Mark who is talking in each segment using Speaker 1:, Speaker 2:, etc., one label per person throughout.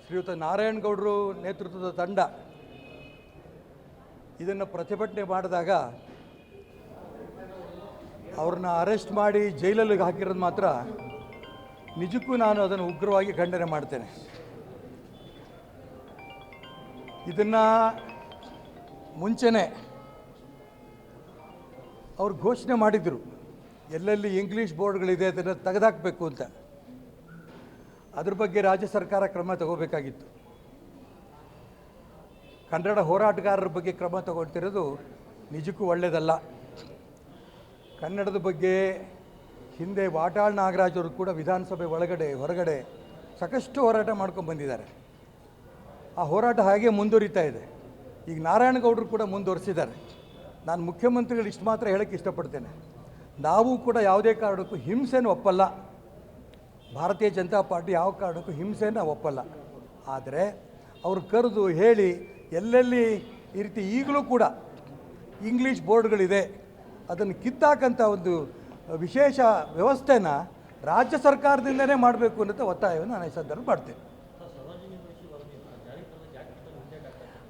Speaker 1: ಶ್ರೀಯುತ ನಾರಾಯಣಗೌಡರು ನೇತೃತ್ವದ ತಂಡ ಇದನ್ನು ಪ್ರತಿಭಟನೆ ಮಾಡಿದಾಗ ಅವ್ರನ್ನ ಅರೆಸ್ಟ್ ಮಾಡಿ ಜೈಲಲ್ಲಿಗೆ ಹಾಕಿರೋದು ಮಾತ್ರ ನಿಜಕ್ಕೂ ನಾನು ಅದನ್ನು ಉಗ್ರವಾಗಿ ಖಂಡನೆ ಮಾಡ್ತೇನೆ. ಇದನ್ನು ಮುಂಚೆನೇ ಅವ್ರು ಘೋಷಣೆ ಮಾಡಿದರು, ಎಲ್ಲೆಲ್ಲಿ ಇಂಗ್ಲೀಷ್ ಬೋರ್ಡ್ಗಳಿದೆ ಅದನ್ನು ತೆಗೆದುಹಾಕಬೇಕು ಅಂತ. ಅದ್ರ ಬಗ್ಗೆ ರಾಜ್ಯ ಸರ್ಕಾರ ಕ್ರಮ ತಗೋಬೇಕಾಗಿತ್ತು. ಕನ್ನಡ ಹೋರಾಟಗಾರರ ಬಗ್ಗೆ ಕ್ರಮ ತಗೊಳ್ತಿರೋದು ನಿಜಕ್ಕೂ ಒಳ್ಳೆಯದಲ್ಲ. ಕನ್ನಡದ ಬಗ್ಗೆ ಹಿಂದೆ ವಾಟಾಳ್ ನಾಗರಾಜ್ ಅವರು ಕೂಡ ವಿಧಾನಸಭೆ ಒಳಗಡೆ ಹೊರಗಡೆ ಸಾಕಷ್ಟು ಹೋರಾಟ ಮಾಡ್ಕೊಂಡು ಬಂದಿದ್ದಾರೆ. ಆ ಹೋರಾಟ ಹಾಗೆ ಮುಂದುವರಿತಾ ಇದೆ. ಈಗ ನಾರಾಯಣಗೌಡರು ಕೂಡ ಮುಂದುವರಿಸಿದ್ದಾರೆ. ನಾನು ಮುಖ್ಯಮಂತ್ರಿಗಳು ಇಷ್ಟು ಮಾತ್ರ ಹೇಳೋಕ್ಕೆ ಇಷ್ಟಪಡ್ತೇನೆ, ನಾವು ಕೂಡ ಯಾವುದೇ ಕಾರಣಕ್ಕೂ ಹಿಂಸೆನೂ ಒಪ್ಪಲ್ಲ. ಭಾರತೀಯ ಜನತಾ ಪಾರ್ಟಿ ಯಾವ ಕಾರಣಕ್ಕೂ ಹಿಂಸೆನ ಒಪ್ಪಲ್ಲ. ಆದರೆ ಅವರು ಕರೆದು ಹೇಳಿ ಎಲ್ಲೆಲ್ಲಿ ಈ ರೀತಿ ಈಗಲೂ ಕೂಡ ಇಂಗ್ಲೀಷ್ ಬೋರ್ಡ್ಗಳಿದೆ ಅದನ್ನು ಕಿತ್ತಾಕಂಥ ಒಂದು ವಿಶೇಷ ವ್ಯವಸ್ಥೆನ ರಾಜ್ಯ ಸರ್ಕಾರದಿಂದಲೇ ಮಾಡಬೇಕು ಅನ್ನೋ ಒತ್ತಾಯವನ್ನು ನಾನು ಈ ಸಂದರ್ಭ ಮಾಡ್ತೇನೆ.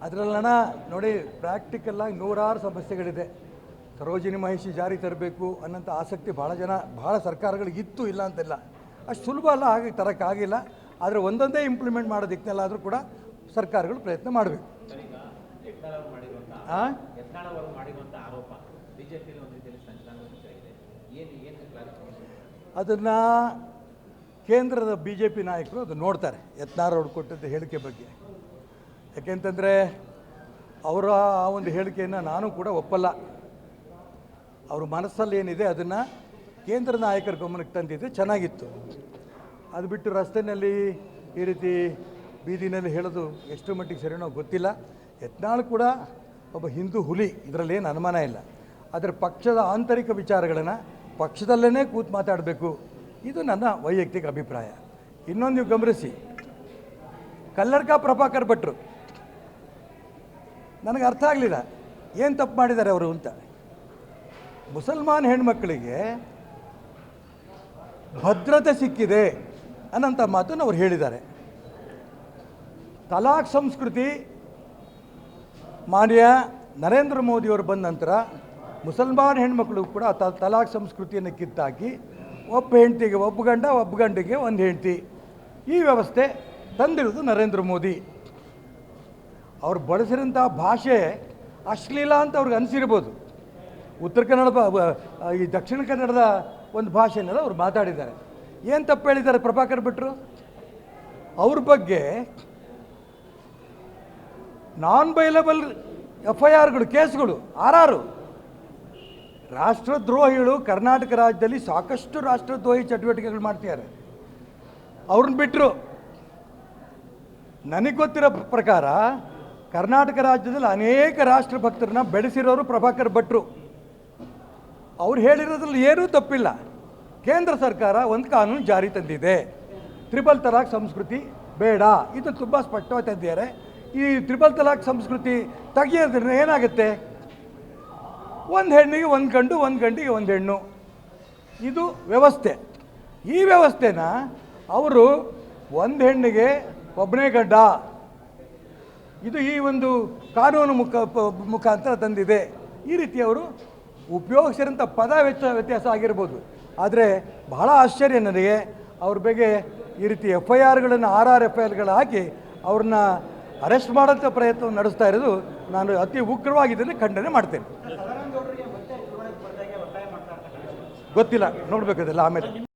Speaker 1: ಅದರಲ್ಲಣ ನೋಡಿ, ಪ್ರಾಕ್ಟಿಕಲ್ಲಾಗಿ ನೂರಾರು ಸಮಸ್ಯೆಗಳಿದೆ. ಸರೋಜಿನಿ ಮಹಿಷಿ ಜಾರಿ ತರಬೇಕು ಅನ್ನೋಂಥ ಆಸಕ್ತಿ ಭಾಳ ಸರ್ಕಾರಗಳಿಗಿತ್ತು, ಇಲ್ಲ ಅಂತಿಲ್ಲ. ಅಷ್ಟು ಸುಲಭ ಅಲ್ಲ, ಹಾಗೆ ತರೋಕ್ಕಾಗಿಲ್ಲ. ಆದರೆ ಒಂದೊಂದೇ ಇಂಪ್ಲಿಮೆಂಟ್ ಮಾಡೋ ದಿಕ್ಕಿನಲ್ಲಾದರೂ ಕೂಡ ಸರ್ಕಾರಗಳು ಪ್ರಯತ್ನ ಮಾಡಬೇಕು. ಅದನ್ನು ಕೇಂದ್ರದ BJP ನಾಯಕರು ಅದು ನೋಡ್ತಾರೆ, ಯತ್ನಾಳ್ ಅವರು ಕೊಟ್ಟಂಥ ಹೇಳಿಕೆ ಬಗ್ಗೆ. ಯಾಕೆಂತಂದರೆ ಅವರ ಆ ಒಂದು ಹೇಳಿಕೆಯನ್ನು ನಾನು ಕೂಡ ಒಪ್ಪಲ್ಲ. ಅವ್ರ ಮನಸ್ಸಲ್ಲಿ ಏನಿದೆ ಅದನ್ನು ಕೇಂದ್ರ ನಾಯಕರ ಗಮನಕ್ಕೆ ತಂದಿದ್ದರೆ ಚೆನ್ನಾಗಿತ್ತು. ಅದು ಬಿಟ್ಟು ರಸ್ತೆಯಲ್ಲಿ ಈ ರೀತಿ ಬೀದಿನಲ್ಲಿ ಹೇಳೋದು ಎಷ್ಟು ಮಟ್ಟಿಗೆ ಸರಿನೋ ಗೊತ್ತಿಲ್ಲ. ಯತ್ನಾಳ್ ಕೂಡ ಒಬ್ಬ ಹಿಂದೂ ಹುಲಿ, ಇದರಲ್ಲೇನು ಅನುಮಾನ ಇಲ್ಲ. ಆದರೆ ಪಕ್ಷದ ಆಂತರಿಕ ವಿಚಾರಗಳನ್ನು ಪಕ್ಷದಲ್ಲೇ ಕೂತು ಮಾತಾಡಬೇಕು, ಇದು ನನ್ನ ವೈಯಕ್ತಿಕ ಅಭಿಪ್ರಾಯ. ಇನ್ನೊಂದು ನೀವು ಗಮನಿಸಿ, ಕಲ್ಲಡ್ಕ ಪ್ರಭಾಕರ್ ಭಟ್ರು ನನಗೆ ಅರ್ಥ ಆಗಲಿಲ್ಲ, ಏನು ತಪ್ಪು ಮಾಡಿದ್ದಾರೆ ಅವರು ಅಂತ. ಮುಸಲ್ಮಾನ್ ಹೆಣ್ಮಕ್ಕಳಿಗೆ ಭದ್ರತೆ ಸಿಕ್ಕಿದೆ ಅನ್ನೋಂಥ ಮಾತನ್ನು ಅವ್ರು ಹೇಳಿದ್ದಾರೆ. ತಲಾಖ್ ಸಂಸ್ಕೃತಿ ಮಾನ್ಯ ನರೇಂದ್ರ ಮೋದಿಯವರು ಬಂದ ನಂತರ ಮುಸಲ್ಮಾನ್ ಹೆಣ್ಮಕ್ಳು ಕೂಡ ತಲಾಖ್ ಸಂಸ್ಕೃತಿಯನ್ನು ಕಿತ್ತಾಕಿ ಒಬ್ಬ ಹೆಂಡತಿಗೆ ಒಬ್ಬ ಗಂಡ, ಒಬ್ಬ ಗಂಡಿಗೆ ಒಂದು ಹೆಂಡತಿ, ಈ ವ್ಯವಸ್ಥೆ ತಂದಿರೋದು ನರೇಂದ್ರ ಮೋದಿ. ಅವ್ರು ಬಳಸಿರೋಂಥ ಭಾಷೆ ಅಶ್ಲೀಲ ಅಂತ ಅವ್ರಿಗೆ ಅನಿಸಿರ್ಬೋದು. ಉತ್ತರ ಕನ್ನಡ ಈ ದಕ್ಷಿಣ ಕನ್ನಡದ ಒಂದು ಭಾಷೆನೆಲ್ಲ ಅವ್ರು ಮಾತಾಡಿದ್ದಾರೆ. ಏನು ತಪ್ಪು ಹೇಳಿದ್ದಾರೆ ಪ್ರಭಾಕರ್ ಭಟ್ರು? ಅವ್ರ ಬಗ್ಗೆ ನಾನ್ ಬೈಲಬಲ್ FIRಗಳು, ಕೇಸ್ಗಳು 6 ರಾಷ್ಟ್ರದ್ರೋಹಿಗಳು ಕರ್ನಾಟಕ ರಾಜ್ಯದಲ್ಲಿ ಸಾಕಷ್ಟು ರಾಷ್ಟ್ರದ್ರೋಹಿ ಚಟುವಟಿಕೆಗಳು ಮಾಡ್ತಿದ್ದಾರೆ. ಅವ್ರನ್ನ ಬಿಟ್ಟರು. ನನಗೆ ಗೊತ್ತಿರೋ ಪ್ರಕಾರ ಕರ್ನಾಟಕ ರಾಜ್ಯದಲ್ಲಿ ಅನೇಕ ರಾಷ್ಟ್ರಭಕ್ತರನ್ನ ಬೆಳೆಸಿರೋರು ಪ್ರಭಾಕರ್ ಭಟ್ರು. ಅವ್ರು ಹೇಳಿರೋದ್ರಲ್ಲಿ ಏನೂ ತಪ್ಪಿಲ್ಲ. ಕೇಂದ್ರ ಸರ್ಕಾರ ಒಂದು ಕಾನೂನು ಜಾರಿ ತಂದಿದೆ, ತ್ರಿಬಲ್ ತಲಾಖ್ ಸಂಸ್ಕೃತಿ ಬೇಡ, ಇದು ತುಂಬ ಸ್ಪಷ್ಟವಾಗಿ ತಂದಿದ್ದಾರೆ. ಈ ತ್ರಿಬಲ್ ತಲಾಖ್ ಸಂಸ್ಕೃತಿ ತೆಗೆಯೋದ್ರಿಂದ ಏನಾಗುತ್ತೆ? ಒಂದು ಹೆಣ್ಣಿಗೆ ಒಂದು ಗಂಡು, ಒಂದು ಗಂಡಿಗೆ ಒಂದು ಹೆಣ್ಣು, ಇದು ವ್ಯವಸ್ಥೆ. ಈ ವ್ಯವಸ್ಥೆನ ಅವರು ಒಂದು ಹೆಣ್ಣಿಗೆ ಒಬ್ಬನೇ ಗಂಡ, ಇದು ಈ ಒಂದು ಕಾನೂನು ಮುಖಾಂತರ ತಂದಿದೆ. ಈ ರೀತಿ ಅವರು ಉಪಯೋಗಿಸಿರೋಂಥ ಪದ ವ್ಯತ್ಯಾಸ ಆಗಿರ್ಬೋದು. ಆದರೆ ಬಹಳ ಆಶ್ಚರ್ಯ ನನಗೆ, ಅವ್ರ ಬಗ್ಗೆ ಈ ರೀತಿ FIRಗಳನ್ನು 6 FIRಗಳು ಹಾಕಿ ಅವ್ರನ್ನ ಅರೆಸ್ಟ್ ಮಾಡೋಂಥ ಪ್ರಯತ್ನವನ್ನು ನಡೆಸ್ತಾ ಇರೋದು ನಾನು ಅತಿ ಉಗ್ರವಾಗಿ ಇದನ್ನು ಖಂಡನೆ ಮಾಡ್ತೇನೆ. ಗೊತ್ತಿಲ್ಲ, ನೋಡಬೇಕದೆಲ್ಲ ಆಮೇಲೆ.